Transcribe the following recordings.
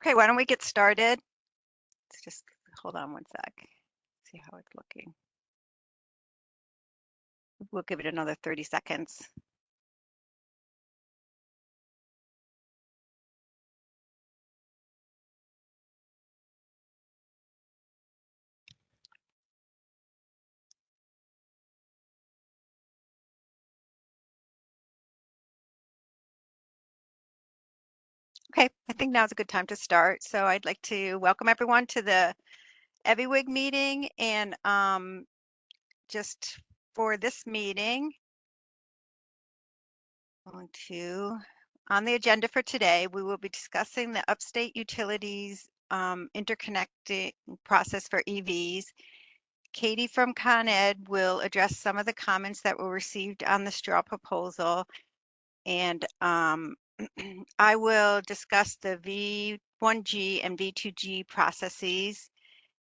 Okay, why don't we get started? Let's just hold on one sec. See how it's looking. We'll give it another 30 seconds. Okay, I think now's a good time to start. So I'd like to welcome everyone to the EviWig meeting. And just for this meeting, on the agenda for today, we will be discussing the upstate utilities interconnecting process for EVs. Katie from Con Ed will address some of the comments that were received on the straw proposal. And I will discuss the V1G and V2G processes.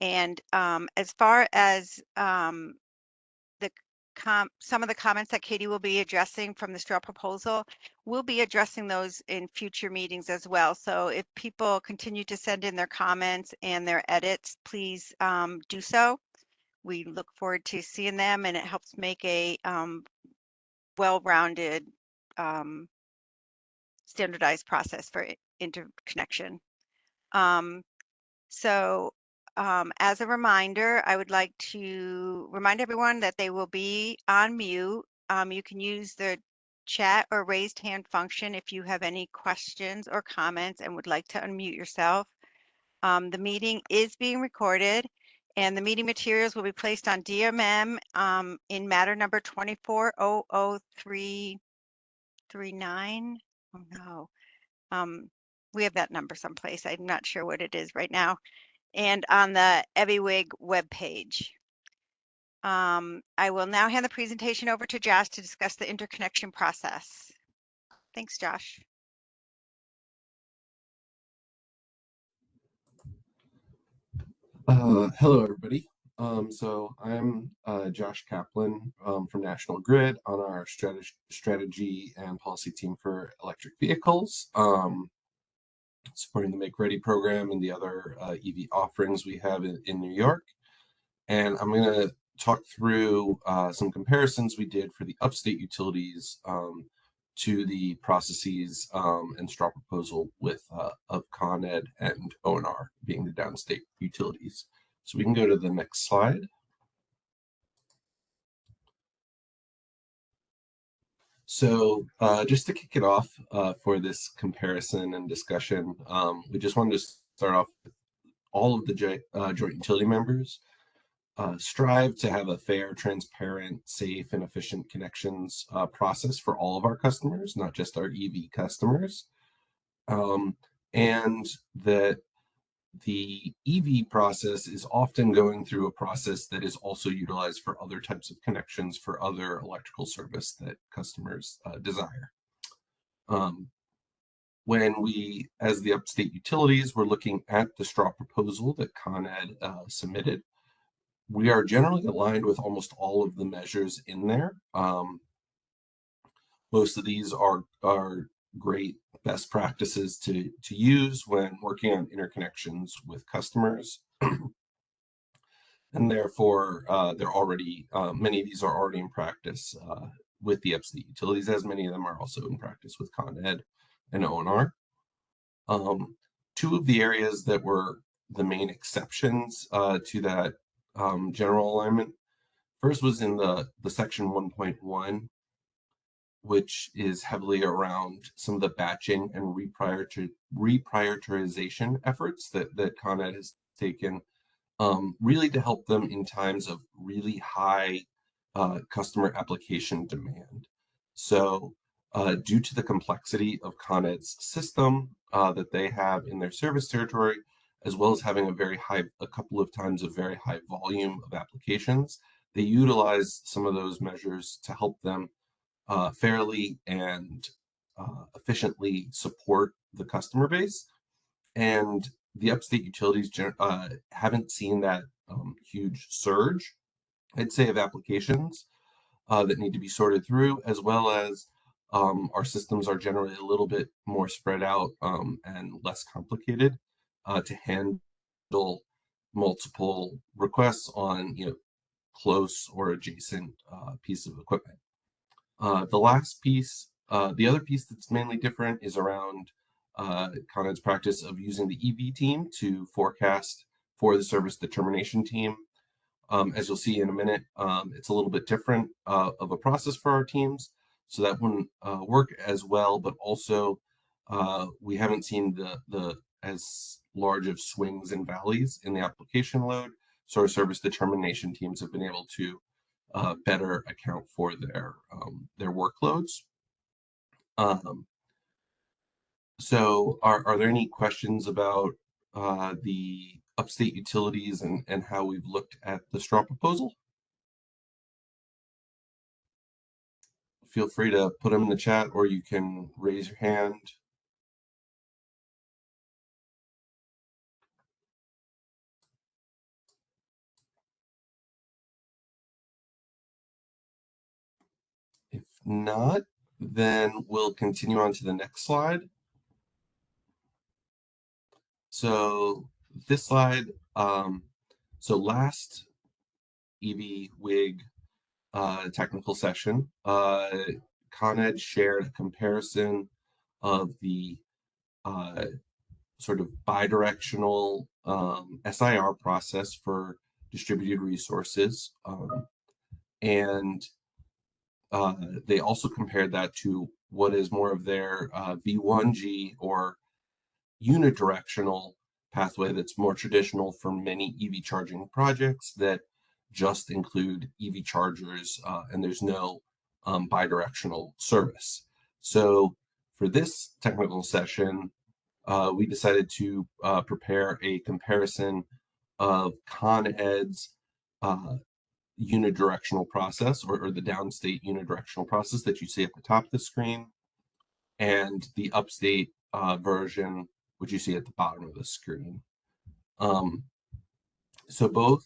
And as far as some of the comments that Katie will be addressing from the straw proposal, we'll be addressing those in future meetings as well. So if people continue to send in their comments and their edits, please do so. We look forward to seeing them, and it helps make a well-rounded standardized process for interconnection. As a reminder, I would like to remind everyone that they will be on mute. You can use the chat or raised hand function if you have any questions or comments and would like to unmute yourself. The meeting is being recorded, and the meeting materials will be placed on DMM in matter number 240039. Oh no. We have that number someplace. I'm not sure what it is right now. And on the EviWig webpage. I will now hand the presentation over to Josh to discuss the interconnection process. Thanks, Josh. Hello, everybody. So I'm Josh Kaplan from National Grid on our strategy and policy team for electric vehicles, supporting the Make Ready program and the other EV offerings we have in New York. And I'm going to talk through some comparisons we did for the upstate utilities to the processes and straw proposal with of Con Ed and ONR being the downstate utilities. So we can go to the next slide. So just to kick it off for this comparison and discussion, we just wanted to start off with all of the joint utility members strive to have a fair, transparent, safe, and efficient connections process for all of our customers, not just our EV customers. And that the EV process is often going through a process that is also utilized for other types of connections for other electrical service that customers desire. When we, as the upstate utilities, were looking at the straw proposal that Con Ed submitted, we are generally aligned with almost all of the measures in there. Most of these are great best practices to use when working on interconnections with customers. And therefore, they're already, many of these are already in practice with the upstate utilities, as many of them are also in practice with Con Ed and ONR. Two of the areas that were the main exceptions to that general alignment. First was in the section 1.1, which is heavily around some of the batching and reprioritization efforts that Con Ed has taken, really to help them in times of really high customer application demand. So due to the complexity of Con Ed's system that they have in their service territory, as well as having a couple of times of very high volume of applications, they utilize some of those measures to help them fairly and efficiently support the customer base. And the upstate utilities haven't seen that huge surge, I'd say, of applications that need to be sorted through, as well as our systems are generally a little bit more spread out and less complicated to handle multiple requests on close or adjacent piece of equipment. The other piece that's mainly different is around Con Ed's practice of using the EV team to forecast for the service determination team. As you'll see in a minute, it's a little bit different of a process for our teams, so that wouldn't work as well. But also, we haven't seen the as large of swings and valleys in the application load. So our service determination teams have been able to better account for their workloads. Um, so, are there any questions about the upstate utilities and how we've looked at the straw proposal? Feel free to put them in the chat, or you can raise your hand. If not, then we'll continue on to the next slide. So this slide, so last EV WIG technical session, Con Ed shared a comparison of the sort of bidirectional SIR process for distributed resources. And they also compared that to what is more of their V1G or unidirectional pathway that's more traditional for many EV charging projects that just include EV chargers and there's no bidirectional service. So for this technical session, we decided to prepare a comparison of Con Ed's unidirectional process or the downstate unidirectional process that you see at the top of the screen and the upstate version, which you see at the bottom of the screen. So both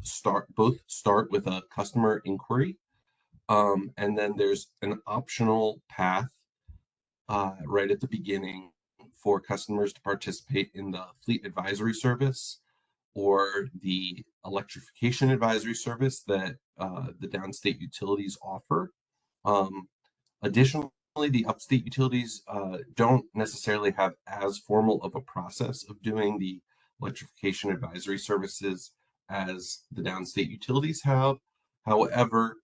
start with a customer inquiry, and then there's an optional path right at the beginning for customers to participate in the fleet advisory service or the electrification advisory service that the downstate utilities offer. Additionally, the upstate utilities don't necessarily have as formal of a process of doing the electrification advisory services as the downstate utilities have. However,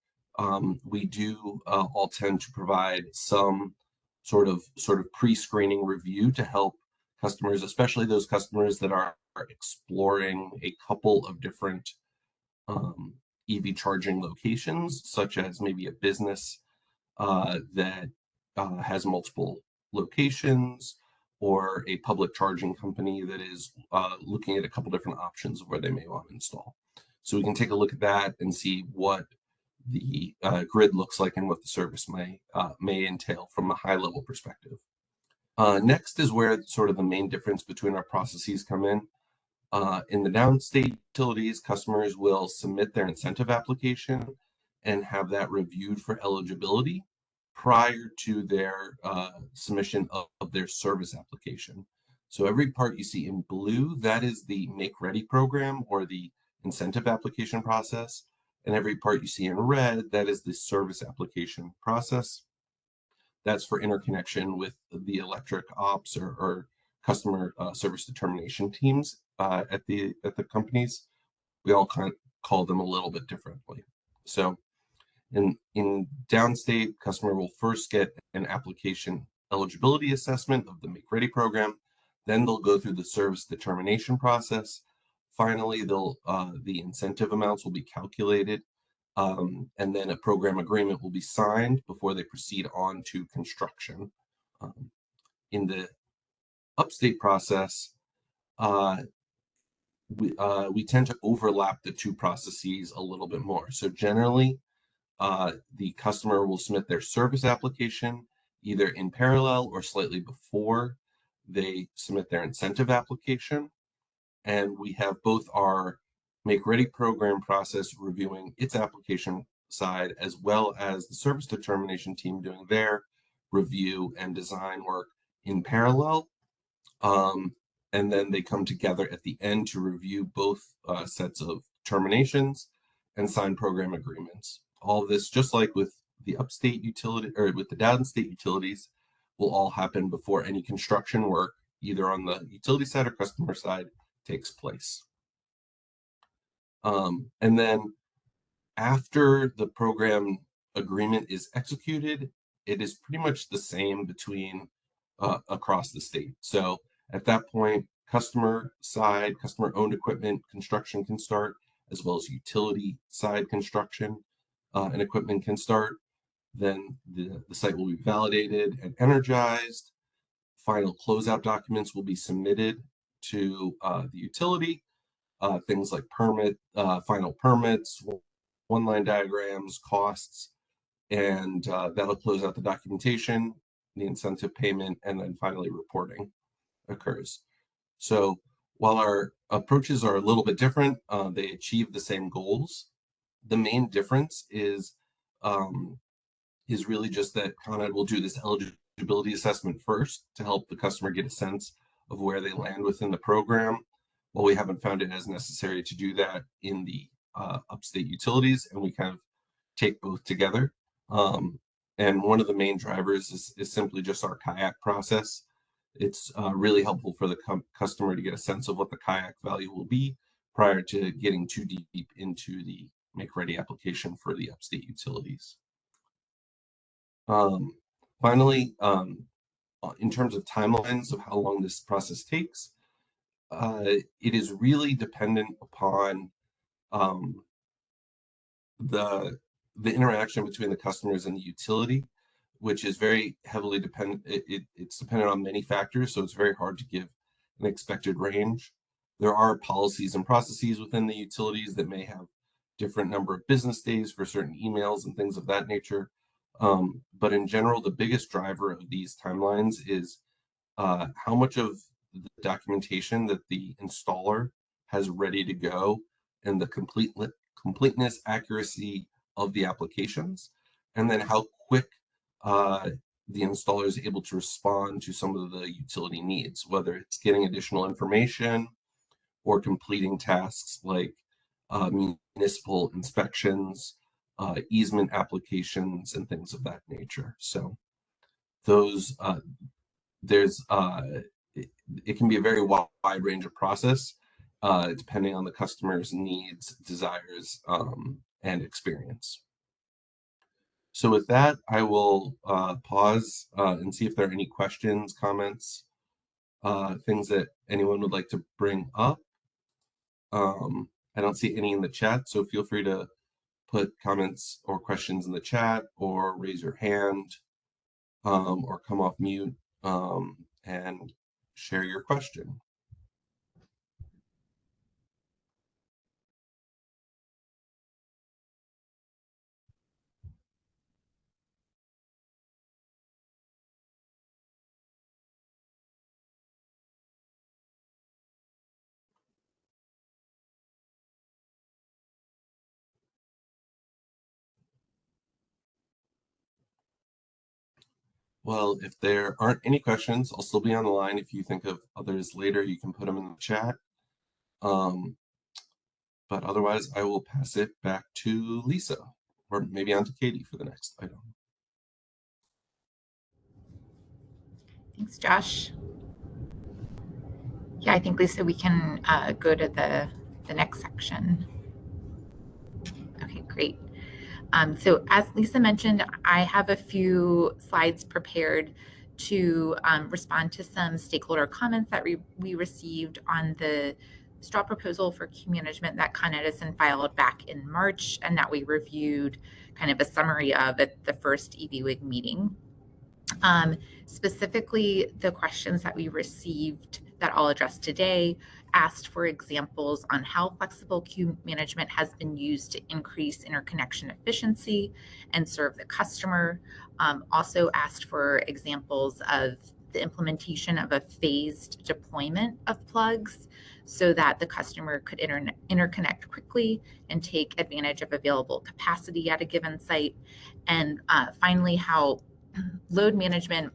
we do all tend to provide some sort of pre-screening review to help customers, especially those customers that are exploring a couple of different EV charging locations, such as maybe a business that has multiple locations, or a public charging company that is looking at a couple different options of where they may want to install. So we can take a look at that and see what the grid looks like and what the service may entail from a high level perspective. Next is where sort of the main difference between our processes come in. In the downstate utilities, customers will submit their incentive application and have that reviewed for eligibility prior to their submission of their service application. So every part you see in blue, that is the Make Ready program or the incentive application process. And every part you see in red, that is the service application process. That's for interconnection with the electric ops or customer service determination teams at the companies. We all kind of call them a little bit differently. So in downstate, customer will first get an application eligibility assessment of the Make Ready program. Then they'll go through the service determination process. Finally, the incentive amounts will be calculated, and then a program agreement will be signed before they proceed on to construction. In the upstate process, we tend to overlap the two processes a little bit more. So generally, the customer will submit their service application either in parallel or slightly before they submit their incentive application. And we have both our Make Ready program process reviewing its application side, as well as the service determination team doing their review and design work in parallel. and then they come together at the end to review both sets of terminations and sign program agreements. All of this, just like with the upstate utility or with the downstate utilities, will all happen before any construction work, either on the utility side or customer side, takes place. And then after the program agreement is executed, it is pretty much the same between across the state. So at that point, customer side, customer owned equipment construction can start, as well as utility side construction and equipment can start. Then the site will be validated and energized. Final closeout documents will be submitted to the utility. Things like final permits, one-line diagrams, costs, and that'll close out the documentation, the incentive payment, and then finally reporting occurs. So while our approaches are a little bit different, they achieve the same goals. The main difference is really just that Con Ed will do this eligibility assessment first to help the customer get a sense of where they land within the program. Well, we haven't found it as necessary to do that in the upstate utilities, and we kind of take both together. And one of the main drivers is simply just our kayak process. It's really helpful for the customer to get a sense of what the kayak value will be prior to getting too deep into the make-ready application for the upstate utilities. Finally, in terms of timelines of how long this process takes, it is really dependent upon the interaction between the customers and the utility, which is very heavily dependent. It's dependent on many factors, so it's very hard to give an expected range. There are policies and processes within the utilities that may have different number of business days for certain emails and things of that nature. But in general, the biggest driver of these timelines is how much of the documentation that the installer has ready to go and the completeness, accuracy of the applications, and then how quick the installer is able to respond to some of the utility needs, whether it's getting additional information or completing tasks like municipal inspections, easement applications, and things of that nature. So those it can be a very wide range of process depending on the customer's needs, desires, and experience. So with that, I will pause and see if there are any questions, comments, things that anyone would like to bring up. I don't see any in the chat, so feel free to put comments or questions in the chat or raise your hand or come off mute and share your question. Well, if there aren't any questions, I'll still be on the line. If you think of others later, you can put them in the chat. But otherwise, I will pass it back to Lisa, or maybe on to Katie for the next item. Thanks, Josh. Yeah, I think, Lisa, we can go to the next section. Okay, great. So as Lisa mentioned, I have a few slides prepared to respond to some stakeholder comments that we received on the straw proposal for queue management that Con Edison filed back in March and that we reviewed kind of a summary of at the first EVWIG meeting. Specifically, the questions that we received that I'll address today asked for examples on how flexible queue management has been used to increase interconnection efficiency and serve the customer. Also asked for examples of the implementation of a phased deployment of plugs so that the customer could interconnect quickly and take advantage of available capacity at a given site. And finally, how load management,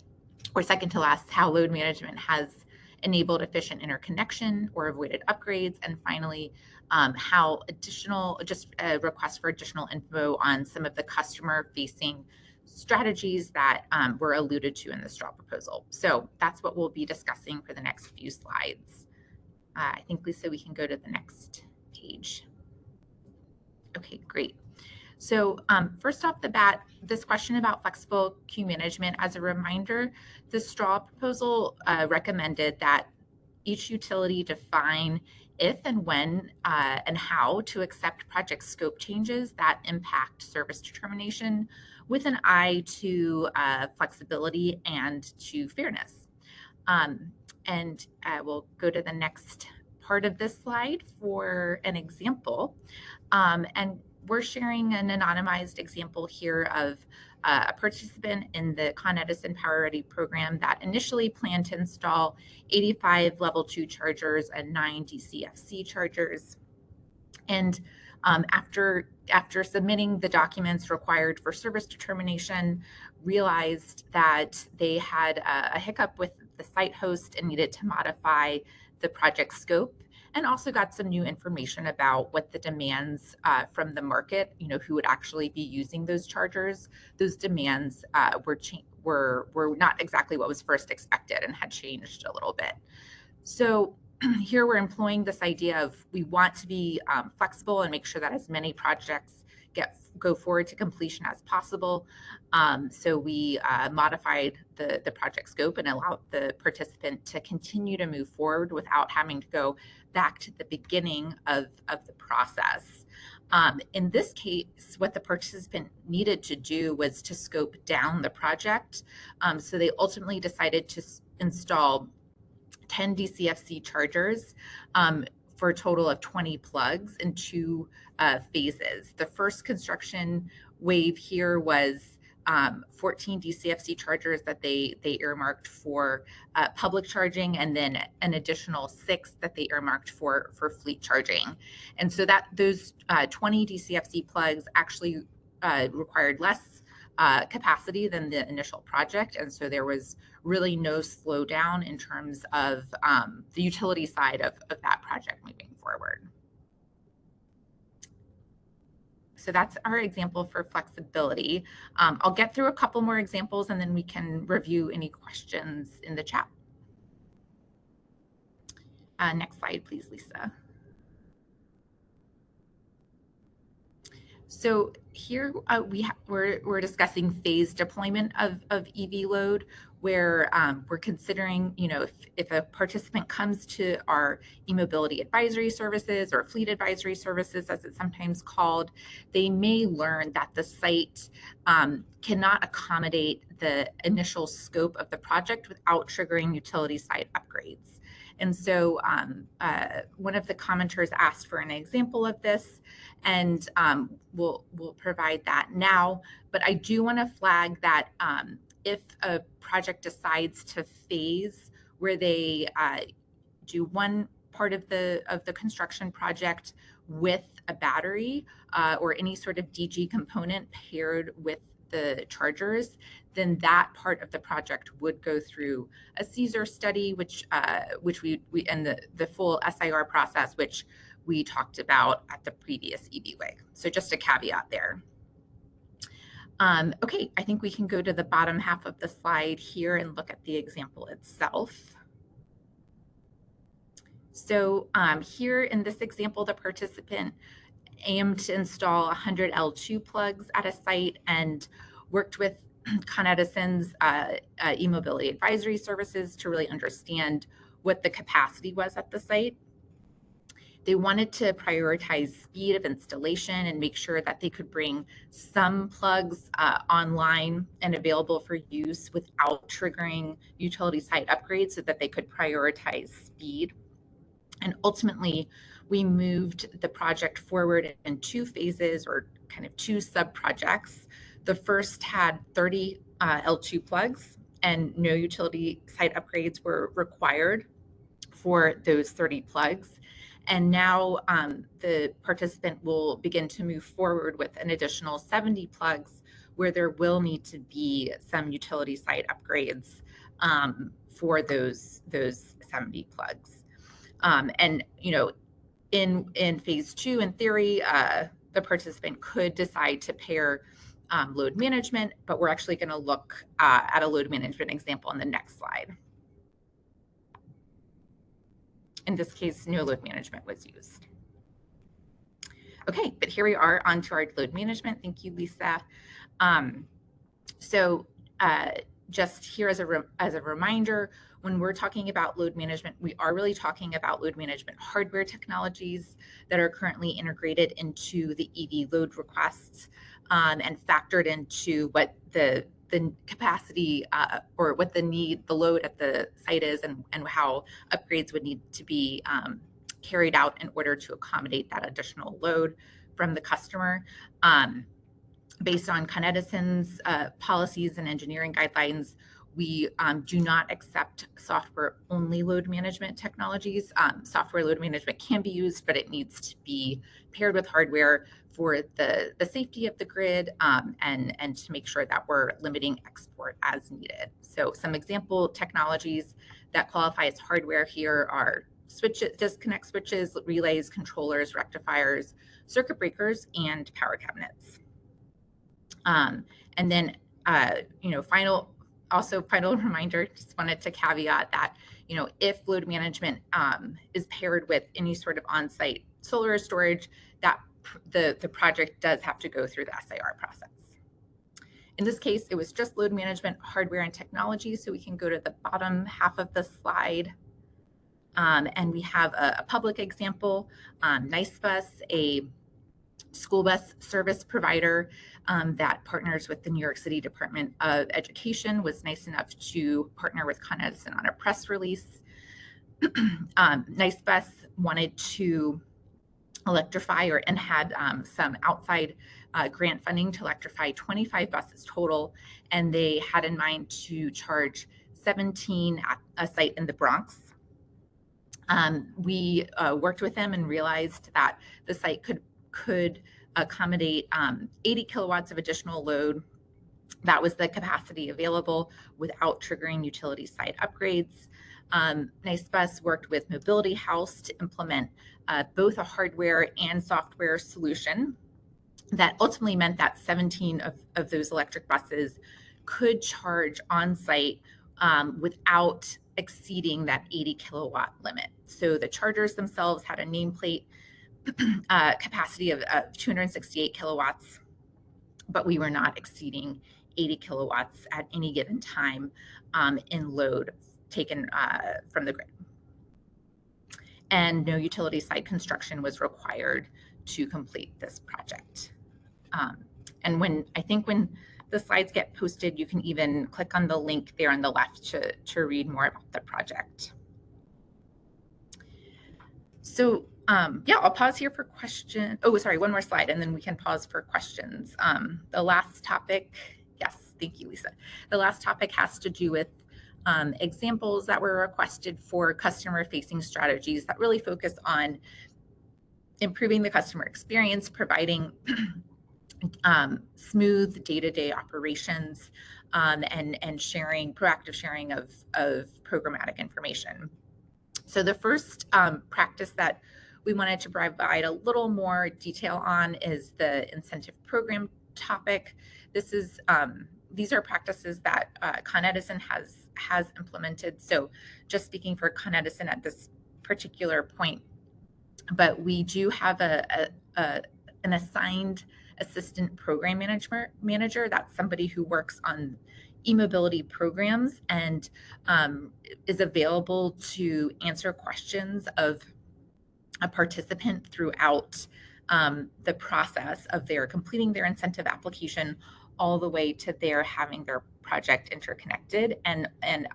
or second to last, how load management has enabled efficient interconnection or avoided upgrades, and finally, how just a request for additional info on some of the customer-facing strategies that were alluded to in the straw proposal. So that's what we'll be discussing for the next few slides. I think, Lisa, we can go to the next page. Okay, great. So first off the bat, this question about flexible queue management, as a reminder, the straw proposal recommended that each utility define if and when and how to accept project scope changes that impact service determination with an eye to flexibility and to fairness. And we'll go to the next part of this slide for an example. And we're sharing an anonymized example here of a participant in the Con Edison Power Ready program that initially planned to install 85 level 2 chargers and 9 DCFC chargers. And after submitting the documents required for service determination, realized that they had a hiccup with the site host and needed to modify the project scope, and also got some new information about what the demands from the market, who would actually be using those chargers. Those demands were not exactly what was first expected and had changed a little bit. So here we're employing this idea of we want to be flexible and make sure that as many projects go forward to completion as possible. So we modified the project scope and allowed the participant to continue to move forward without having to go back to the beginning of the process. In this case, what the participant needed to do was to scope down the project. So they ultimately decided to install 10 DCFC chargers for a total of 20 plugs in 2 phases. The first construction wave here was 14 DCFC chargers that they earmarked for public charging, and then an additional 6 that they earmarked for fleet charging. And so that those 20 DCFC plugs actually required less capacity than the initial project. And so there was really no slowdown in terms of the utility side of that project moving forward. So that's our example for flexibility. I'll get through a couple more examples and then we can review any questions in the chat. Next slide, please, Lisa. So here we're discussing phase deployment of EV load, where we're considering, if a participant comes to our e-mobility advisory services or fleet advisory services, as it's sometimes called, they may learn that the site cannot accommodate the initial scope of the project without triggering utility site upgrades. And so one of the commenters asked for an example of this, and we'll provide that now. But I do want to flag that if a project decides to phase, where they do one part of the construction project with a battery or any sort of DG component paired with the chargers, then that part of the project would go through a CSER study, which we and the full SIR process, which we talked about at the previous EBWIG. So just a caveat there. Okay, I think we can go to the bottom half of the slide here and look at the example itself. So here in this example, the participant aimed to install 100 L2 plugs at a site and worked with Con Edison's e-mobility advisory services to really understand what the capacity was at the site. They wanted to prioritize speed of installation and make sure that they could bring some plugs online and available for use without triggering utility site upgrades, so that they could prioritize speed. And ultimately, we moved the project forward in 2 phases, or kind of 2 sub-projects. The first had 30 L2 plugs, and no utility site upgrades were required for those 30 plugs. And now the participant will begin to move forward with an additional 70 plugs, where there will need to be some utility site upgrades for those 7B plugs. And in phase 2, in theory, the participant could decide to pair load management, but we're actually going to look at a load management example on the next slide. In this case, no load management was used. Okay, but here we are onto our load management. Thank you, Lisa. Just here as a reminder, when we're talking about load management, we are really talking about load management hardware technologies that are currently integrated into the EV load requests and factored into what the capacity or what the load at the site is, and how upgrades would need to be carried out in order to accommodate that additional load from the customer. Based on Con Edison's policies and engineering guidelines, we do not accept software-only load management technologies. Software load management can be used, but it needs to be paired with hardware for the safety of the grid and to make sure that we're limiting export as needed. So some example technologies that qualify as hardware here are switches, disconnect switches, relays, controllers, rectifiers, circuit breakers, and power cabinets. And then, final reminder, just wanted to caveat that, if load management is paired with any sort of on-site solar storage, that the project does have to go through the SIR process. In this case, it was just load management, hardware, and technology. So we can go to the bottom half of the slide. And we have a public example, NiceBus, a school bus service provider that partners with the New York City Department of Education, was nice enough to partner with Con Edison on a press release. NiceBus wanted to electrify and had some outside grant funding to electrify 25 buses total, and they had in mind to charge 17 at a site in the Bronx. We worked with them and realized that the site could accommodate 80 kilowatts of additional load. That was the capacity available without triggering utility site upgrades. NiceBus worked with Mobility House to implement both a hardware and software solution that ultimately meant that 17 of those electric buses could charge on site without exceeding that 80 kilowatt limit. So the chargers themselves had a nameplate capacity of 268 kilowatts, but we were not exceeding 80 kilowatts at any given time in load taken from the grid. And no utility site construction was required to complete this project. And when the slides get posted, you can even click on the link there on the left to read more about the project. So I'll pause here for questions. Oh, sorry, one more slide, and then we can pause for questions. The last topic, yes, thank you, Lisa. The last topic has to do with examples that were requested for customer-facing strategies that really focus on improving the customer experience, providing smooth day-to-day operations, and proactive sharing of programmatic information. So the first practice that we wanted to provide a little more detail on is the incentive program topic. These are practices that Con Edison has implemented. So just speaking for Con Edison at this particular point, but we do have an assigned assistant program manager. That's somebody who works on e-mobility programs and is available to answer questions of a participant throughout the process of their completing their incentive application, all the way to their having their project interconnected and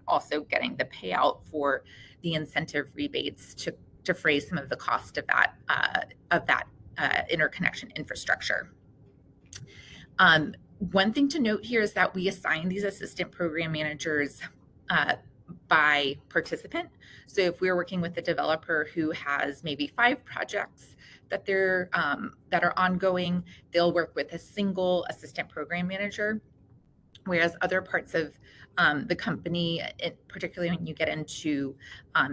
also getting the payout for the incentive rebates to defray some of the cost of that interconnection infrastructure. One thing to note here is that we assign these assistant program managers by participant. So if we're working with a developer who has maybe 5 projects that are ongoing, they'll work with a single assistant program manager. whereas other parts of the company, particularly when you get into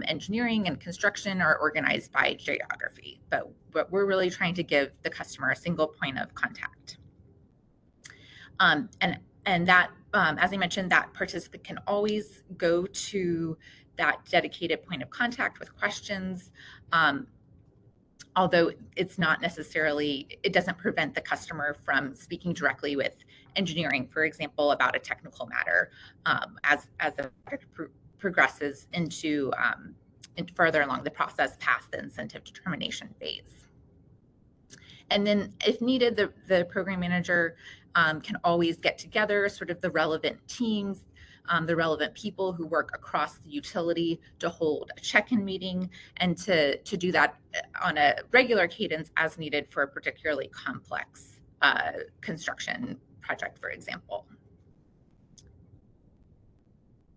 engineering and construction, are organized by geography. But we're really trying to give the customer a single point of contact. And that, as I mentioned, that participant can always go to that dedicated point of contact with questions. Although it's not necessarily, it doesn't prevent the customer from speaking directly with engineering, for example, about a technical matter, as the project progresses into further along the process past the incentive determination phase. And then if needed, the program manager can always get together sort of the relevant teams, the relevant people who work across the utility to hold a check-in meeting and to do that on a regular cadence as needed for a particularly complex construction project, for example.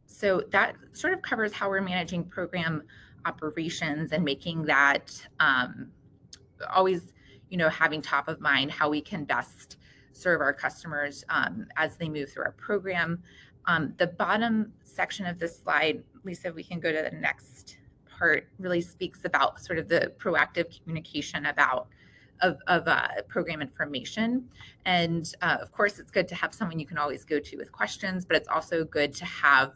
So that sort of covers how we're managing program operations and making that always, having top of mind how we can best serve our customers as they move through our program. The bottom section of this slide, Lisa, if we can go to the next part, really speaks about sort of the proactive communication of program information. And of course, it's good to have someone you can always go to with questions, but it's also good to have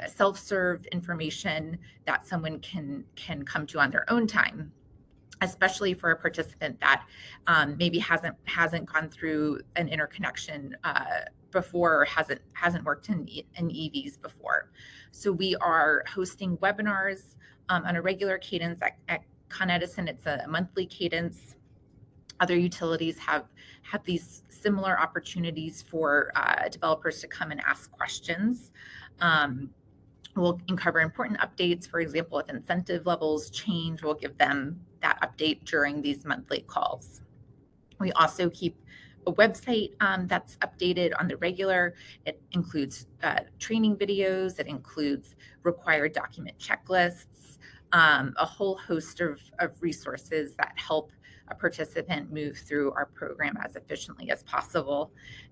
self-serve information that someone can come to on their own time, especially for a participant that maybe hasn't gone through an interconnection before, or hasn't worked in EVs before. So we are hosting webinars on a regular cadence at Con Edison. It's a monthly cadence. Other utilities have these similar opportunities for developers to come and ask questions. We'll uncover important updates. For example, if incentive levels change, we'll give them that update during these monthly calls. We also keep a website that's updated on the regular. It includes training videos. It includes required document checklists, a whole host of resources that help a participant move through our program as efficiently as possible.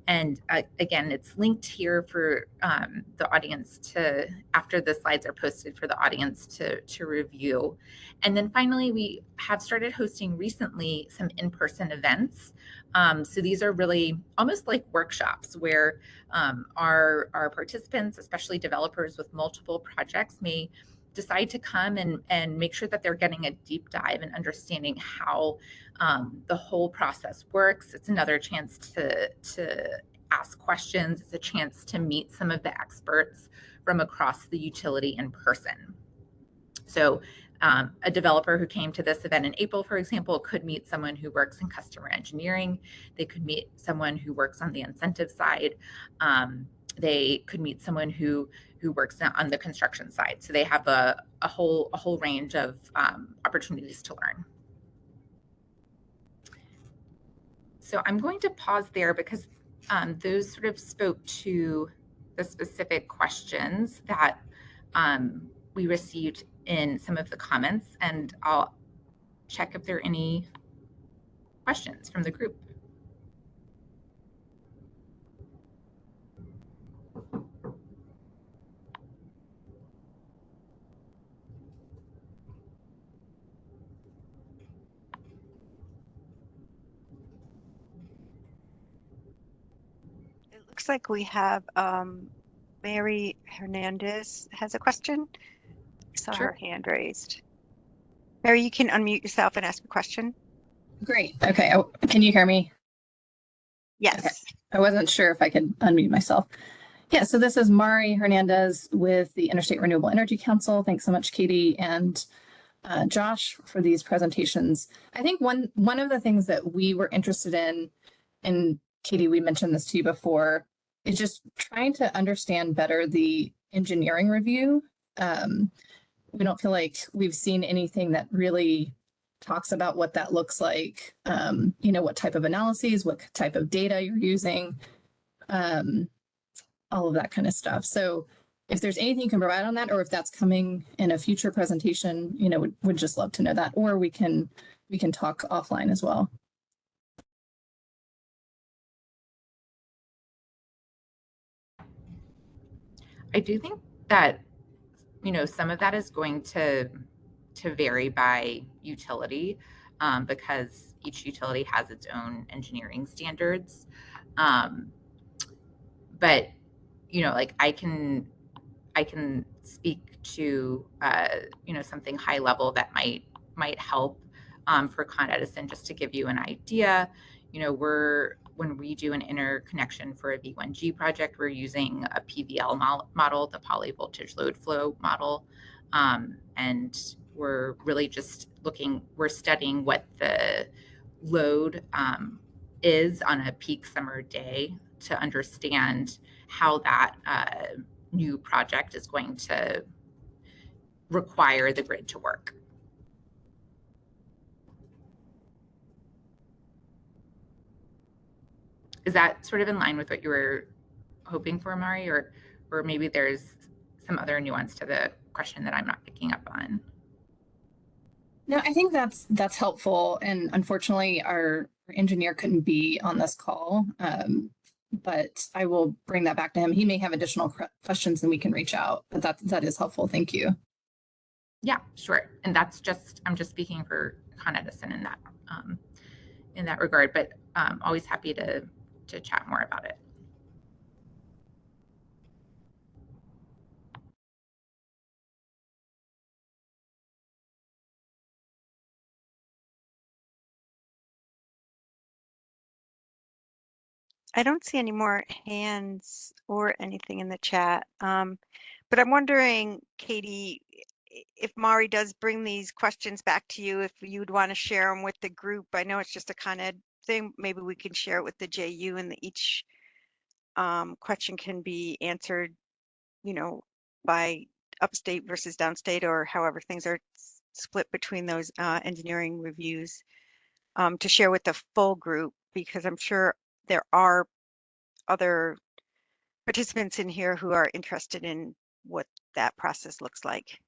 And again, it's linked here for the audience to, after the slides are posted, for the audience to review. And then finally, we have started hosting recently some in-person events. So these are really almost like workshops where our participants, especially developers with multiple projects, may decide to come and make sure that they're getting a deep dive and understanding how the whole process works. It's another chance to ask questions. It's a chance to meet some of the experts from across the utility in person. So a developer who came to this event in April, for example, could meet someone who works in customer engineering. They could meet someone who works on the incentive side. They could meet someone who works on the construction side. So they have a whole range of opportunities to learn. So I'm going to pause there because those sort of spoke to the specific questions that we received in some of the comments, and I'll check if there are any questions from the group. It looks like we have Mary Hernandez has a question. I saw Sure. her hand raised. Mary, you can unmute yourself and ask a question. Great. Okay. Can you hear me? Yes. Okay. I wasn't sure if I could unmute myself. Yeah, so this is Mari Hernandez with the Interstate Renewable Energy Council. Thanks so much, Katie and Josh, for these presentations. I think one of the things that we were interested in, and Katie, we mentioned this to you before, is just trying to understand better the engineering review. We don't feel like we've seen anything that really talks about what that looks like, what type of analyses, what type of data you're using, all of that kind of stuff. So if there's anything you can provide on that, or if that's coming in a future presentation, would just love to know that, or we can talk offline as well. I do think that, some of that is going to vary by utility, because each utility has its own engineering standards. But, like I can speak to, something high level that might help, for Con Edison, just to give you an idea. When we do an interconnection for a V1G project, we're using a PVL model, the poly voltage load flow model. And we're really just we're studying what the load is on a peak summer day to understand how that new project is going to require the grid to work. Is that sort of in line with what you were hoping for, Mari, or maybe there's some other nuance to the question that I'm not picking up on? No, I think that's helpful. And unfortunately, our engineer couldn't be on this call, but I will bring that back to him. He may have additional questions and we can reach out, but that is helpful. Thank you. Yeah, sure. And I'm just speaking for Con Edison in that regard, but always happy to chat more about it. I don't see any more hands or anything in the chat. But I'm wondering, Katie, if Mari does bring these questions back to you, if you'd want to share them with the group. I know it's just a Con Ed thing. Maybe we can share it with the JU, and each question can be answered, by upstate versus downstate, or however things are split between those engineering reviews, to share with the full group, because I'm sure there are other participants in here who are interested in what that process looks like.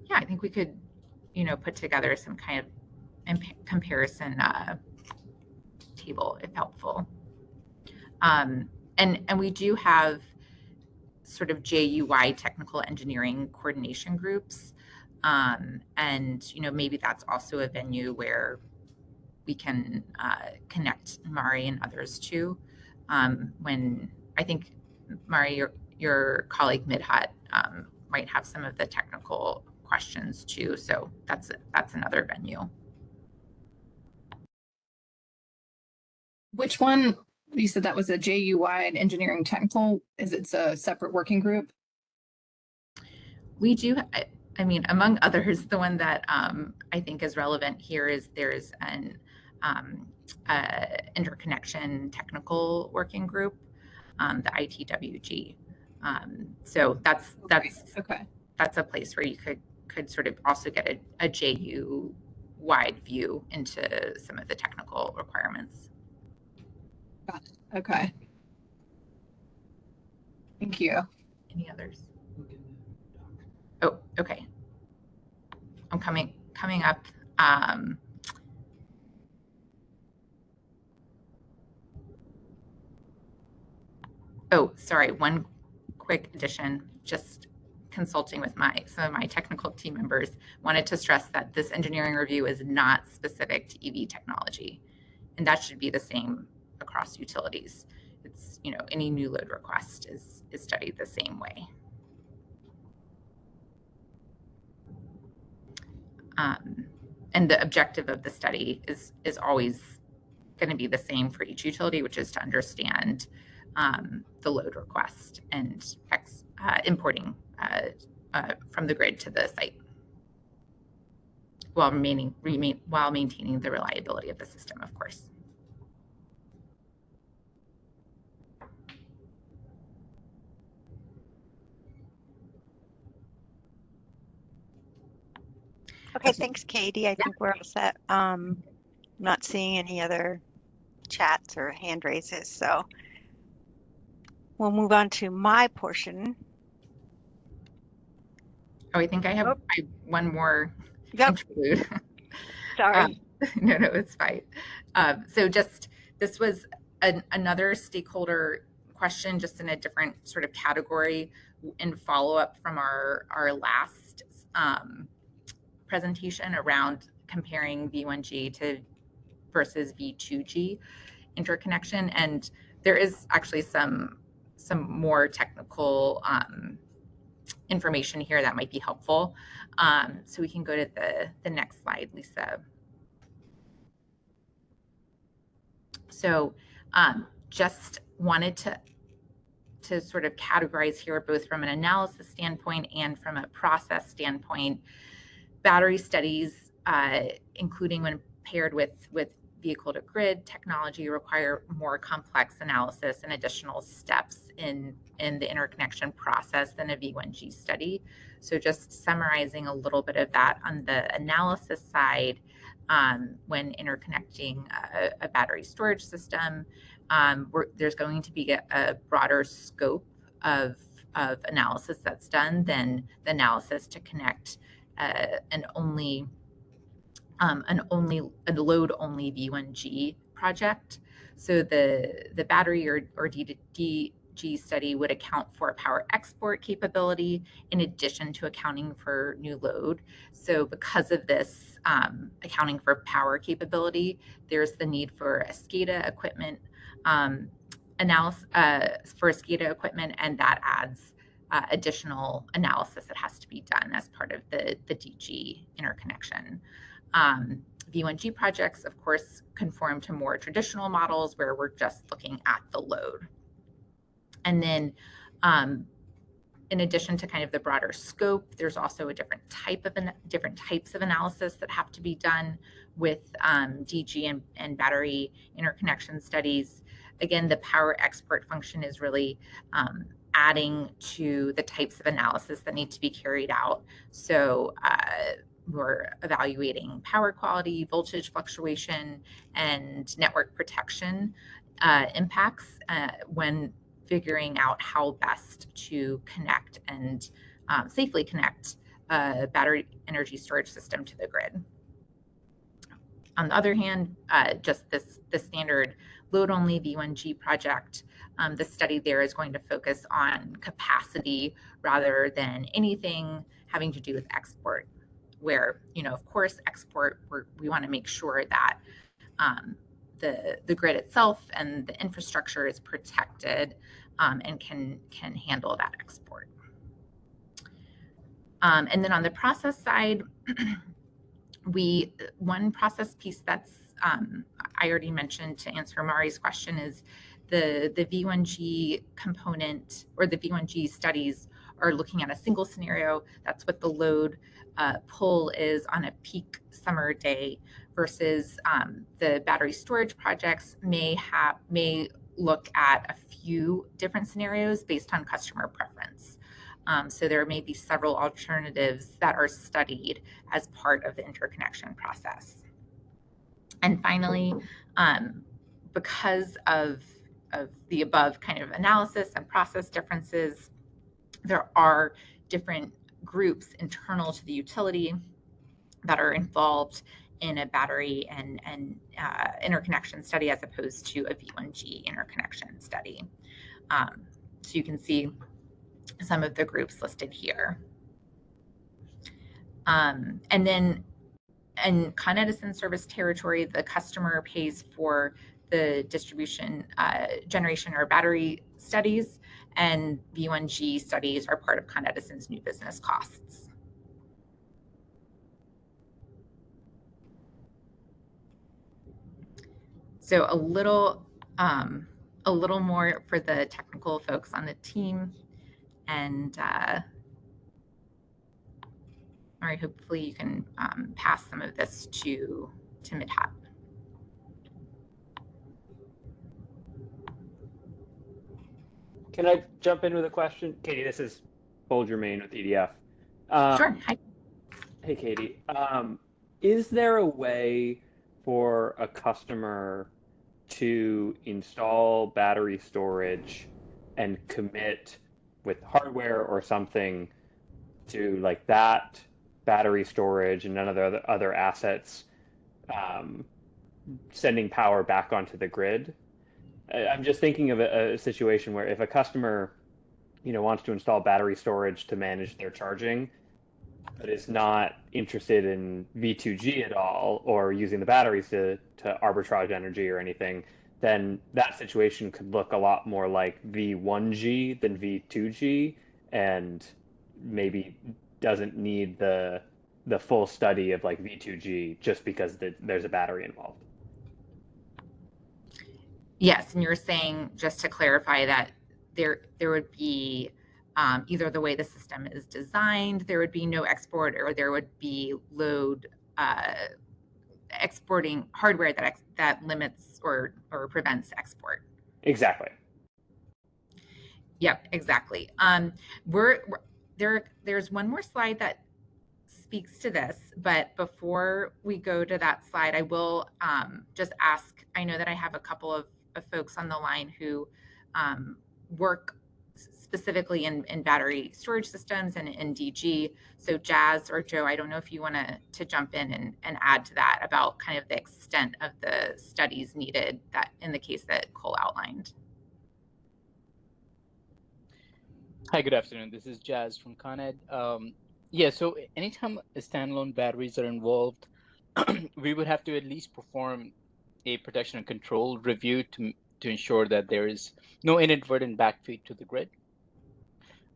Yeah, I think we could, put together some kind of comparison table if helpful. And we do have sort of JUI technical engineering coordination groups. And, maybe that's also a venue where we can connect Mari and others to. When I think, Mari, your colleague Midhat might have some of the technical questions too. So that's another venue. Which one? You said that was a JU-wide engineering technical. Is it a separate working group? We do. I mean, among others, the one that I think is relevant here is there's an interconnection technical working group, the ITWG. So that's okay. That's a place where you could sort of also get a JU wide view into some of the technical requirements. Got it. Okay. Thank you. Any others? Oh, okay. I'm coming up. Oh, sorry. One quick addition, just consulting with some of my technical team members, wanted to stress that this engineering review is not specific to EV technology, and that should be the same across utilities. It's, any new load request is studied the same way. And the objective of the study is always going to be the same for each utility, which is to understand the load request and importing from the grid to the site, while maintaining the reliability of the system, of course. Okay, thanks, Katie. I think we're all set. Not seeing any other chats or hand raises, so we'll move on to my portion. Oh, I think I have one more interlude. Sorry. No, it's fine. So this was another stakeholder question just in a different sort of category in follow-up from our last presentation around comparing V1G to versus V2G interconnection. And there is actually some more technical information here that might be helpful. So we can go to the next slide, Lisa. So just wanted to sort of categorize here, both from an analysis standpoint and from a process standpoint, battery studies, including when paired with vehicle to grid technology, require more complex analysis and additional steps in the interconnection process than a V1G study. So just summarizing a little bit of that on the analysis side, when interconnecting a battery storage system, there's going to be a broader scope of analysis that's done than the analysis to connect a load only V1G project. So the battery or DG study would account for power export capability in addition to accounting for new load. So because of this accounting for power capability, there's the need for a SCADA equipment analysis for SCADA equipment, and that adds additional analysis that has to be done as part of the DG interconnection. V1G projects, of course, conform to more traditional models where we're just looking at the load. And then in addition to kind of the broader scope, there's also a different types of analysis that have to be done with DG and battery interconnection studies. Again, the power export function is really adding to the types of analysis that need to be carried out. So we're evaluating power quality, voltage fluctuation, and network protection impacts when figuring out how best to connect and safely connect a battery energy storage system to the grid. On the other hand, just the standard load-only V1G project, the study there is going to focus on capacity rather than anything having to do with export, where, of course, export, we want to make sure that the grid itself and the infrastructure is protected and can handle that export. And then on the process side, one process piece that's I already mentioned to answer Mari's question is the V1G component, or the V1G studies are looking at a single scenario. That's what the load pull is on a peak summer day, versus the battery storage projects may look at a few different scenarios based on customer preference. So there may be several alternatives that are studied as part of the interconnection process. And finally, because of the above kind of analysis and process differences, there are different groups internal to the utility that are involved in a battery and interconnection study as opposed to a V1G interconnection study. So you can see some of the groups listed here. And then in Con Edison service territory, the customer pays for the distribution, generation, or battery studies, and V1G studies are part of Con Edison's new business costs. So a little more for the technical folks on the team, and all right, hopefully you can pass some of this to Midhat. Can I jump in with a question? Katie, this is Paul Germain with EDF. Sure. Hi. Hey, Katie. Is there a way for a customer to install battery storage and commit with hardware or something to like that battery storage and none of the other assets sending power back onto the grid? I'm just thinking of a situation where if a customer, wants to install battery storage to manage their charging, but is not interested in V2G at all or using the batteries to arbitrage energy or anything, then that situation could look a lot more like V1G than V2G, and maybe doesn't need the full study of like V2G just because there's a battery involved. Yes, and you're saying, just to clarify, that there would be either the way the system is designed, there would be no export, or there would be load exporting hardware that limits or prevents export. Exactly. Yep, exactly. There's one more slide that speaks to this, but before we go to that slide, I will just ask. I know that I have a couple of folks on the line who work specifically in battery storage systems and in DG. So Jazz or Joe, I don't know if you want to jump in and add to that about kind of the extent of the studies needed that in the case that Cole outlined. Hi, good afternoon. This is Jazz from Con Ed. Yeah, so anytime standalone batteries are involved, we would have to at least perform a protection and control review to ensure that there is no inadvertent backfeed to the grid.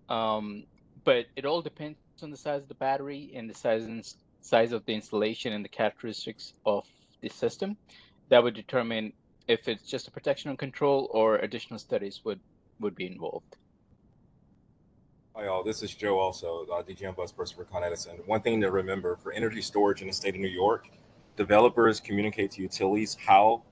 But it all depends on the size of the battery and the size of the installation and the characteristics of the system. That would determine if it's just a protection and control or additional studies would be involved. Hi, all. This is Joe, also DGM bus person for Con Edison. One thing to remember for energy storage in the state of New York, developers communicate to utilities how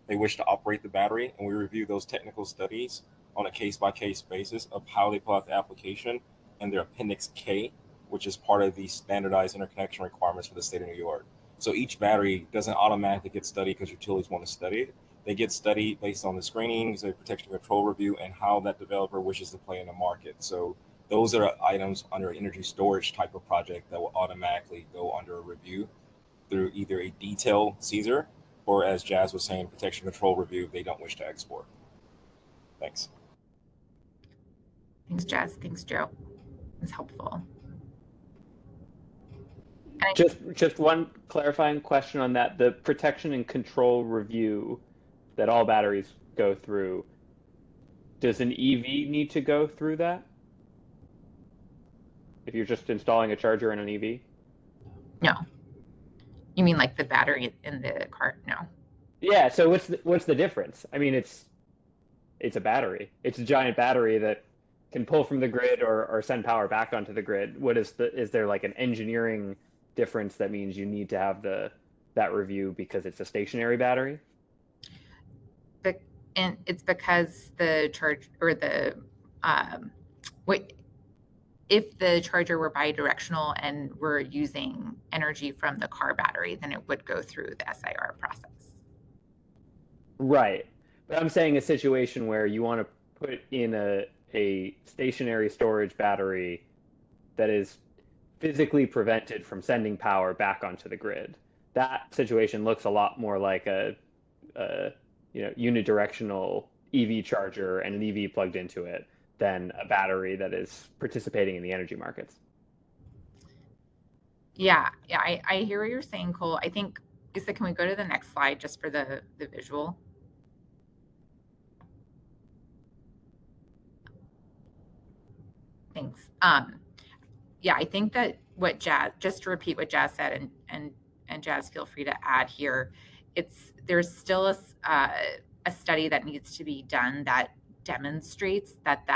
they wish to operate the battery, and we review those technical studies on a case-by-case basis of how they pull out the application and their Appendix K, which is part of the standardized interconnection requirements for the state of New York. So each battery doesn't automatically get studied because utilities want to study it. They get studied based on the screenings, the protection control review, and how that developer wishes to play in the market. So those are items under energy storage type of project that will automatically go under a review through either a detailed Caesar or, as Jazz was saying, protection control review if they don't wish to export. Thanks. Thanks, Jazz. Thanks, Joe. It's helpful. Just one clarifying question on that. The protection and control review that all batteries go through, does an EV need to go through that? If you're just installing a charger in an EV? No. You mean like the battery in the car? No. Yeah, so what's the difference? I mean, it's a battery. It's a giant battery that can pull from the grid or send power back onto the grid. Is there like an engineering difference that means you need to have that review because it's a stationary battery? And it's because the charge or the if the charger were bidirectional and we're using energy from the car battery, then it would go through the SIR process. Right. But I'm saying a situation where you want to put in a stationary storage battery that is physically prevented from sending power back onto the grid. That situation looks a lot more like a unidirectional EV charger and an EV plugged into it than a battery that is participating in the energy markets. Yeah, I hear what you're saying, Cole. I think, Lisa, can we go to the next slide just for the visual? Thanks. Yeah, I think that just to repeat what Jazz said, and Jazz, feel free to add here, there's still a study that needs to be done that demonstrates that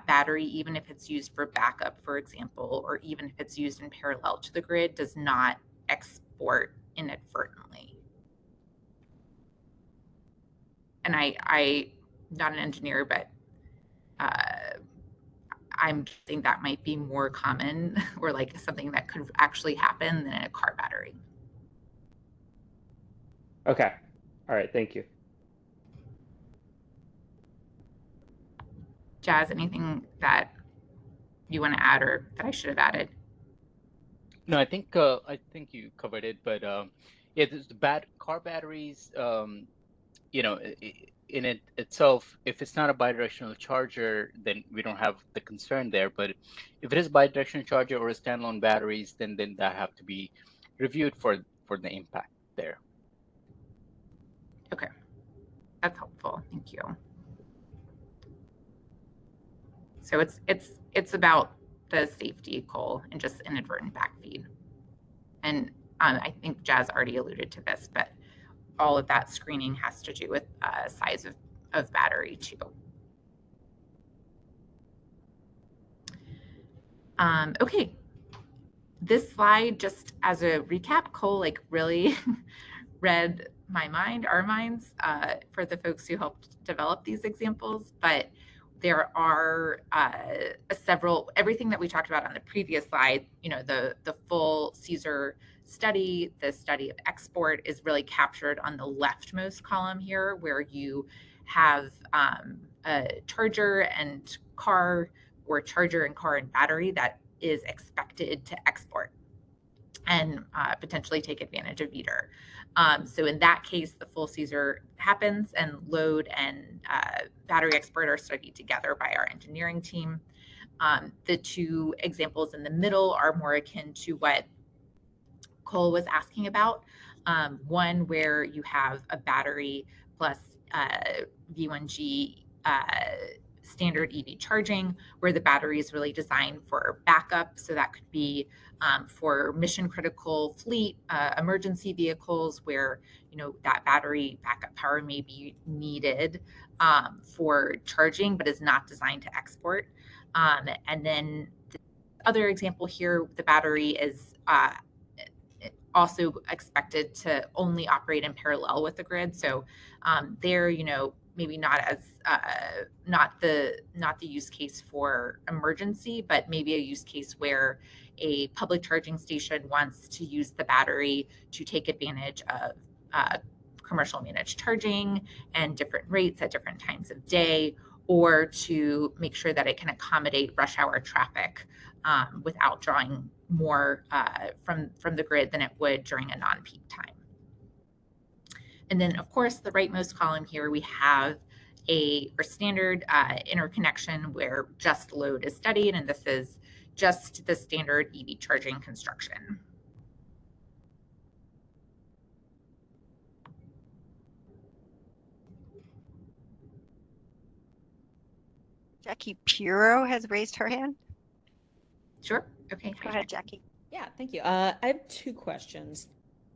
battery, even if it's used for backup, for example, or even if it's used in parallel to the grid, does not export inadvertently. And I'm not an engineer, but I'm thinking that might be more common or like something that could actually happen than in a car battery. Okay. All right. Thank you. Jazz, anything that you want to add or that I should have added? No, I think you covered it. But yeah, the car batteries. in it itself, if it's not a bidirectional charger, then we don't have the concern there. But if it is bidirectional charger or a standalone batteries, then that have to be reviewed for the impact there. Okay, that's helpful. Thank you. So it's about the safety goal and just inadvertent backfeed. And I think Jazz already alluded to this, but all of that screening has to do with size of battery too. Okay, this slide, just as a recap, Cole like really read my mind, our minds, for the folks who helped develop these examples. But there are several, everything that we talked about on the previous slide, the full Caesar study, the study of export is really captured on the leftmost column here, where you have a charger and car, or charger and car and battery that is expected to export and potentially take advantage of either. So in that case, the full Caesar happens, and load and battery export are studied together by our engineering team. The two examples in the middle are more akin to what Cole was asking about. One where you have a battery plus V1G standard EV charging, where the battery is really designed for backup. So that could be for mission critical fleet, emergency vehicles, where that battery backup power may be needed for charging, but is not designed to export. And then the other example here, the battery is also expected to only operate in parallel with the grid. So there, maybe not as not the use case for emergency, but maybe a use case where a public charging station wants to use the battery to take advantage of commercial managed charging and different rates at different times of day, or to make sure that it can accommodate rush hour traffic without drawing more from the grid than it would during a non-peak time. And then, of course, the rightmost column here, we have our standard interconnection where just load is studied, and this is just the standard EV charging construction. Jackie Puro has raised her hand. Sure. Okay. Go ahead, Jackie. Yeah, thank you. I have two questions.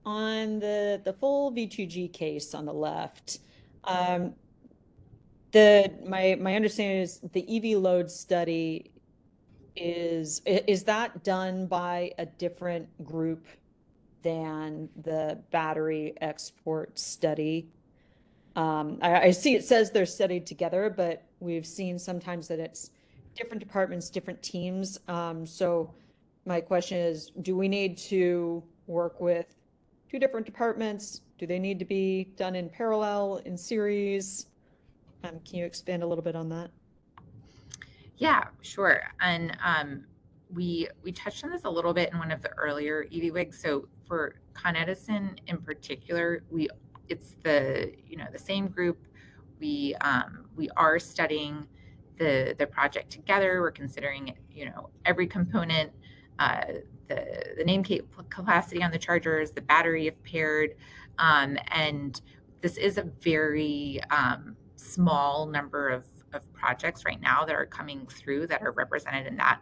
On the full V2G case on the left, my understanding is the EV load study is that done by a different group than the battery export study? I see it says they're studied together, but we've seen sometimes that it's different departments, different teams. So my question is, do we need to work with two different departments? Do they need to be done in parallel, in series? Can you expand a little bit on that? Yeah, sure. And we touched on this a little bit in one of the earlier EV wigs. So for Con Edison in particular, it's the same group. We are studying the project together. We're considering every component, the name capacity on the chargers, the battery if paired, and this is a very small number of projects right now that are coming through that are represented in that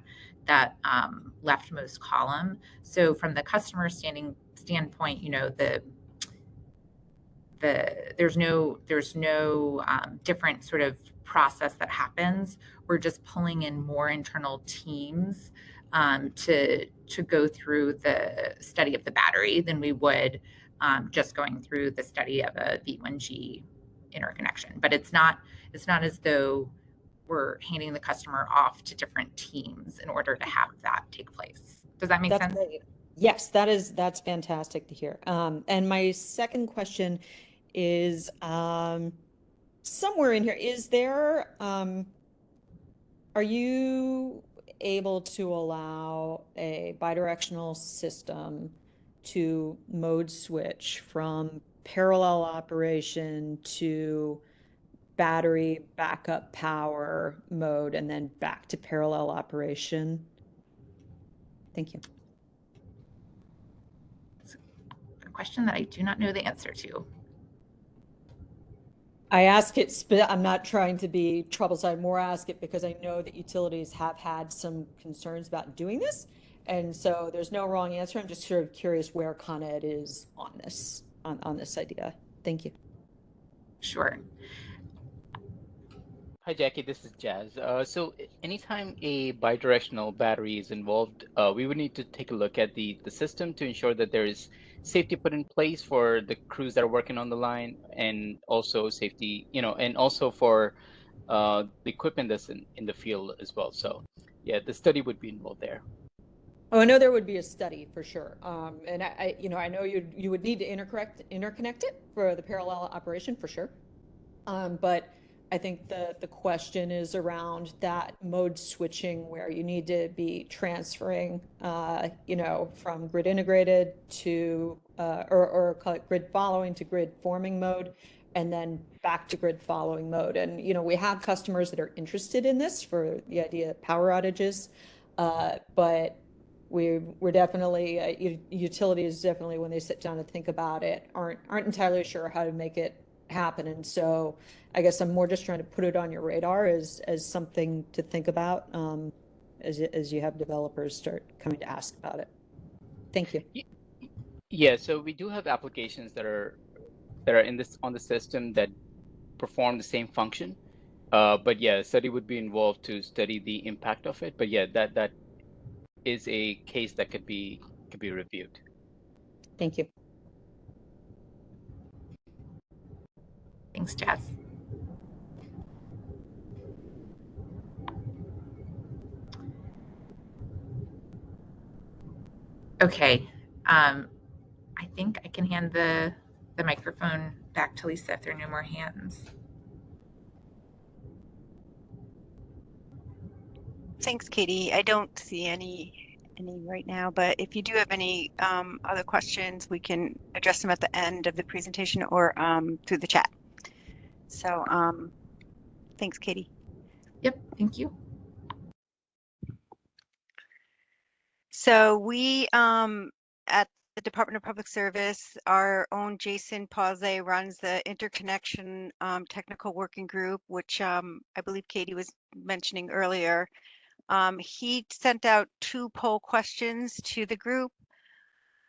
leftmost column. So from the customer standpoint, there's no different sort of process that happens. We're just pulling in more internal teams to go through the study of the battery than we would just going through the study of a V1G interconnection. But it's not as though we're handing the customer off to different teams in order to have that take place. Does that make sense? Great. Yes, that's fantastic to hear. And my second question is somewhere in here, are you able to allow a bidirectional system to mode switch from parallel operation to battery backup power mode and then back to parallel operation? Thank you. A question that I do not know the answer to. I ask it, I'm not trying to be troublesome. I more ask it because I know that utilities have had some concerns about doing this. And so there's no wrong answer. I'm just sort of curious where Con Ed is on this, on this idea. Thank you. Sure. Hi, Jackie. This is Jazz. So anytime a bidirectional battery is involved, we would need to take a look at the system to ensure that there is safety put in place for the crews that are working on the line, and also safety, and also for the equipment that's in the field as well. So yeah, the study would be involved there. Oh, I know there would be a study for sure. And I know you would need to interconnect it for the parallel operation for sure. But I think the question is around that mode switching where you need to be transferring, from grid integrated to, or call it grid following to grid forming mode, and then back to grid following mode. And, we have customers that are interested in this for the idea of power outages. But we're definitely, utilities definitely, when they sit down and think about it, aren't entirely sure how to make it happen. And so I guess I'm more just trying to put it on your radar as something to think about, as you have developers start coming to ask about it. Thank you. Yeah, so we do have applications that are on the system that perform the same function. But yeah, a study would be involved to study the impact of it. But yeah, that is a case that could be reviewed. Thank you. Thanks, Jazz. Okay, I think I can hand the microphone back to Lisa if there are no more hands. Thanks, Katie. I don't see any right now, but if you do have any other questions, we can address them at the end of the presentation or through the chat. So thanks, Katie. Yep, thank you. So we at the Department of Public Service, our own Jason Pause runs the Interconnection Technical Working Group, which I believe Katie was mentioning earlier. He sent out 2 poll questions to the group.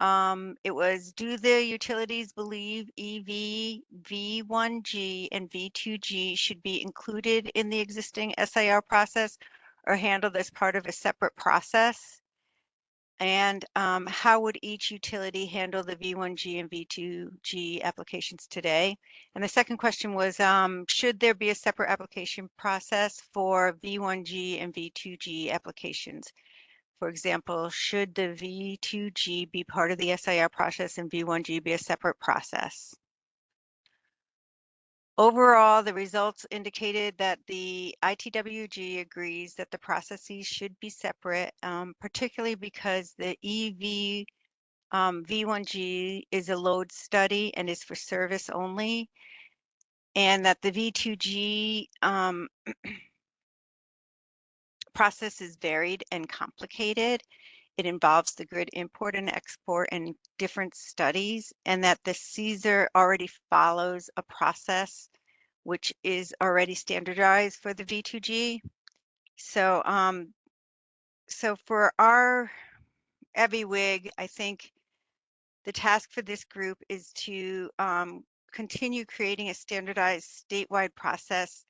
It was, do the utilities believe EV V1G and V2G should be included in the existing SIR process or handled as part of a separate process? And how would each utility handle the V1G and V2G applications today? And the second question was, should there be a separate application process for V1G and V2G applications? For example, should the V2G be part of the SIR process and V1G be a separate process? Overall, the results indicated that the ITWG agrees that the processes should be separate, particularly because the EV V1G is a load study and is for service only, and that the V2G process is varied and complicated. It involves the grid import and export and different studies, and that the CSER already follows a process which is already standardized for the V2G. So, so for our EVWIG, I think the task for this group is to continue creating a standardized statewide process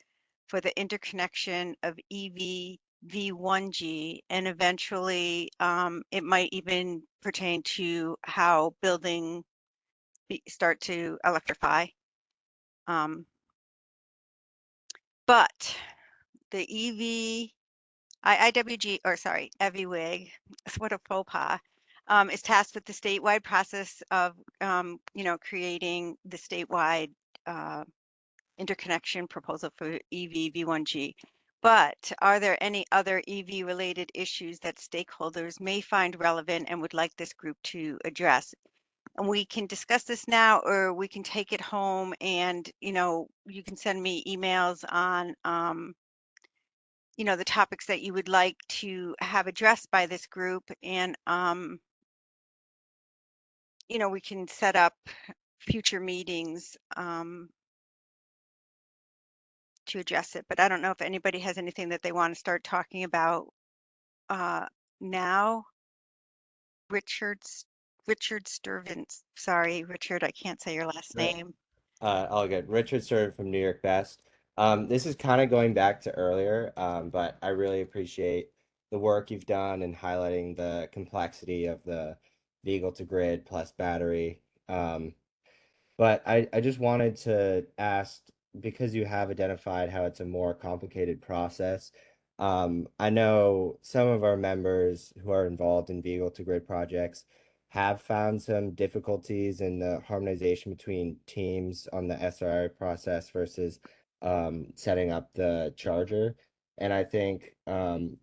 for the interconnection of EV V1G, and eventually it might even pertain to how building start to electrify. But the EVWIG, what a faux pas, is tasked with the statewide process of, creating the statewide interconnection proposal for EV V1G. But are there any other EV related issues that stakeholders may find relevant and would like this group to address? And we can discuss this now, or we can take it home and, you can send me emails on, the topics that you would like to have addressed by this group. And, we can set up future meetings to address it. But I don't know if anybody has anything that they want to start talking about now. Richard Sturvin. Sorry, Richard, I can't say your last Right. name. All good. Richard Sturvin from New York Best. This is kind of going back to earlier, but I really appreciate the work you've done in highlighting the complexity of the vehicle to grid plus battery. But I just wanted to ask, because you have identified how it's a more complicated process, I know some of our members who are involved in vehicle to grid projects have found some difficulties in the harmonization between teams on the SRI process versus setting up the charger. And I think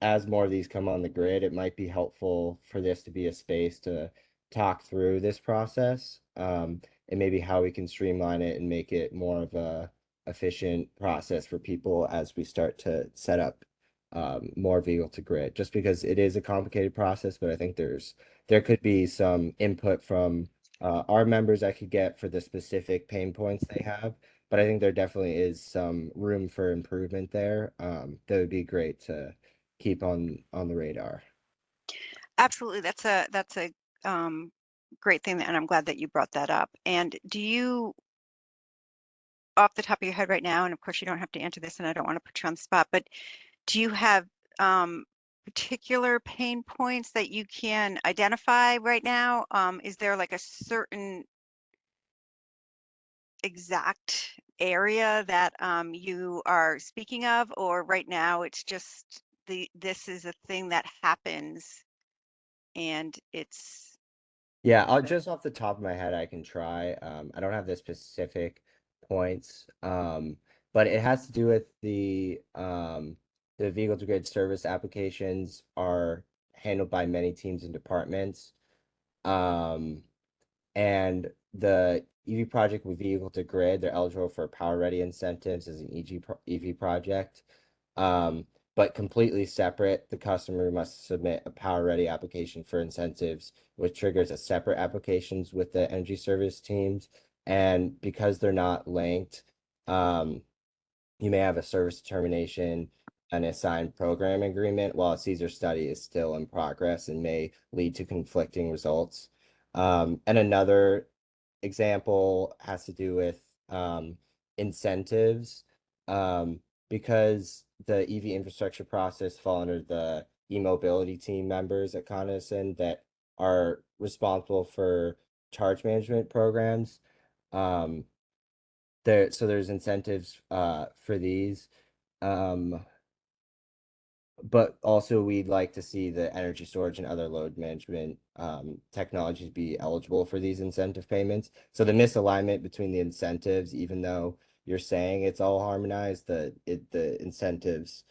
as more of these come on the grid, it might be helpful for this to be a space to talk through this process. And maybe how we can streamline it and make it more of a efficient process for people as we start to set up more vehicle to grid, just because it is a complicated process. But I think there could be some input from our members I could get for the specific pain points they have. But I think there definitely is some room for improvement there. That would be great to keep on the radar. Absolutely. That's a great thing, and I'm glad that you brought that up. And do you, off the top of your head right now, and of course you don't have to answer this, and I don't want to put you on the spot, but do you have particular pain points that you can identify right now? Is there like a certain exact area that you are speaking of, or right now it's just this is a thing that happens and it's Yeah, I'll just off the top of my head, I can try. I don't have the specific points, but it has to do with the vehicle to grid service applications are handled by many teams and departments. Um, and the EV project with vehicle to grid, they're eligible for power ready incentives as an EV project. But completely separate, the customer must submit a power ready application for incentives, which triggers a separate applications with the energy service teams. And because they're not linked, you may have a service determination, an assigned program agreement, while a Caesar study is still in progress and may lead to conflicting results. And another example has to do with incentives, because the EV infrastructure process fall under the e-mobility team members at Con Edison that are responsible for charge management programs. There's incentives for these. But also we'd like to see the energy storage and other load management technologies be eligible for these incentive payments. So the misalignment between the incentives, even though you're saying it's all harmonized, the incentives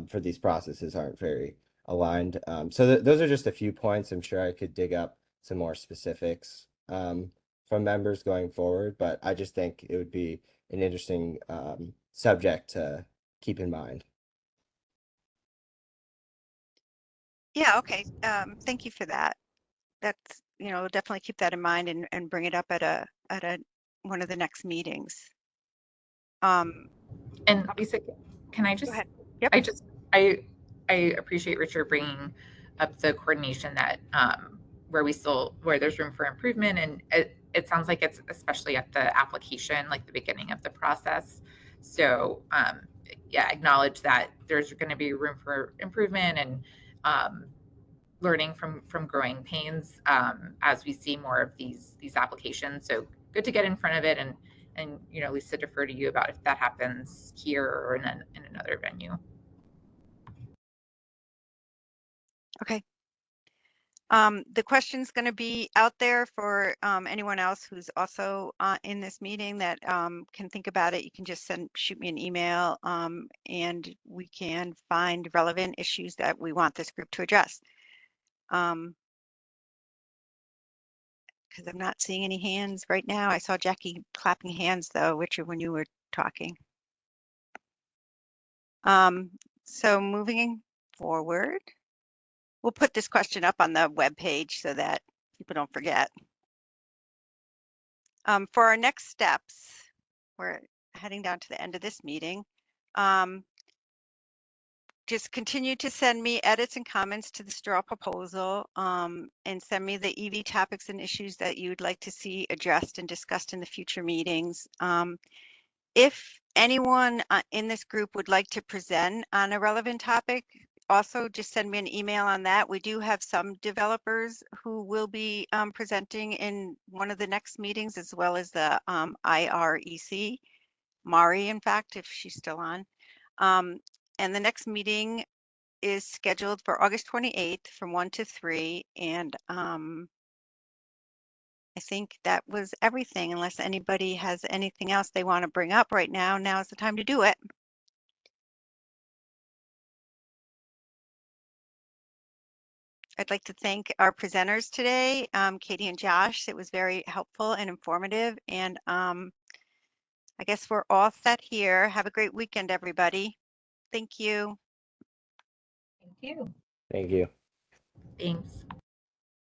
for these processes aren't very aligned. So those are just a few points. I'm sure I could dig up some more specifics from members going forward, but I just think it would be an interesting subject to keep in mind. yeah, okay. Thank you for that. That's, definitely keep that in mind and bring it up at a one of the next meetings. And Lisa, can I just, ahead. Yep. I appreciate Richard bringing up the coordination that, where there's room for improvement. And it sounds like it's especially at the application, like the beginning of the process. So, yeah, acknowledge that there's going to be room for improvement and, learning from growing pains as we see more of these applications. So good to get in front of it and Lisa, defer to you about if that happens here or in another venue. Okay. The question's going to be out there for anyone else who's also in this meeting that can think about it. You can just shoot me an email and we can find relevant issues that we want this group to address. because I'm not seeing any hands right now. I saw Jackie clapping hands though, Richard, when you were talking. So moving forward, we'll put this question up on the web page so that people don't forget. For our next steps, we're heading down to the end of this meeting. Just continue to send me edits and comments to the straw proposal, and send me the EV topics and issues that you'd like to see addressed and discussed in the future meetings. If anyone in this group would like to present on a relevant topic, also just send me an email on that. We do have some developers who will be presenting in one of the next meetings, as well as the IREC, Mari, in fact, if she's still on. And the next meeting is scheduled for August 28th from 1 to 3. And I think that was everything, unless anybody has anything else they want to bring up right now. Now is the time to do it. I'd like to thank our presenters today, Katie and Josh. It was very helpful and informative. And I guess we're all set here. Have a great weekend, everybody. Thank you. Thank you. Thank you. Thanks.